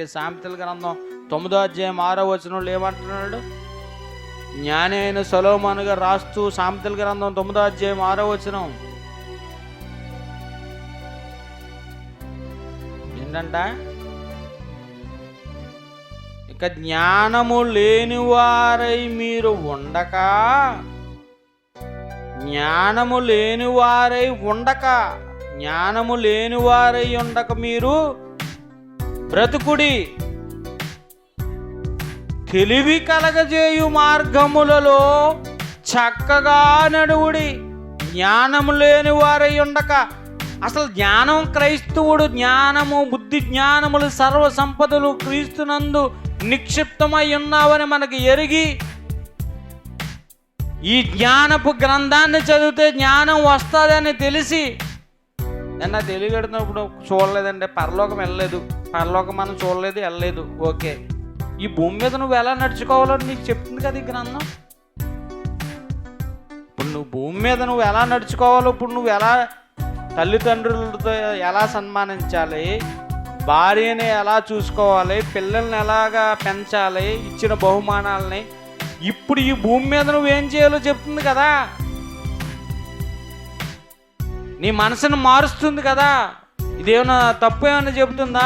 సామెతల గ్రంథం 9వ అధ్యాయం 6వ వచనంలో ఏమంటున్నాడు? జ్ఞాని అయిన సొలొమోను గారు రాస్తూ సామెతల గ్రంథం 9వ అధ్యాయం 6వ వచనం ఏంటంట? ఇక జ్ఞానము లేనివారై మీరు ఉండక, జ్ఞానము లేనివారై ఉండక, జ్ఞానము లేనివారై ఉండక మీరు బ్రతుకుడి, తెలివి కలగజేయు మార్గములలో చక్కగా నడువుడి. జ్ఞానము లేని వారై ఉండక, అసలు జ్ఞానం క్రైస్తవుడు జ్ఞానము బుద్ధి జ్ఞానములు సర్వ సంపదలు క్రీస్తునందు నిక్షిప్తమై ఉన్నావని మనకి ఎరిగి ఈ జ్ఞానపు గ్రంథాన్ని చదివితే జ్ఞానం వస్తుందని తెలిసి నిన్న తెలియగడుతున్నప్పుడు చూడలేదండి, పరలోకం వెళ్ళలేదు, పరలోకం మనం చూడలేదు, వెళ్ళలేదు, ఓకే. ఈ భూమి మీద నువ్వు ఎలా నడుచుకోవాలో నీకు చెప్తుంది కదా ఈ గ్రంథం. ఇప్పుడు నువ్వు భూమి మీద నువ్వు ఎలా నడుచుకోవాలో, ఇప్పుడు నువ్వు ఎలా తల్లిదండ్రులతో ఎలా సన్మానించాలి, భార్యని ఎలా చూసుకోవాలి, పిల్లల్ని ఎలాగా పెంచాలి, ఇచ్చిన బహుమానాలని ఇప్పుడు ఈ భూమి మీద నువ్వేం చేయాలో చెప్తుంది కదా. నీ మనసును మారుస్తుంది కదా. ఇదేమన్నా తప్పు ఏమన్నా చెబుతుందా?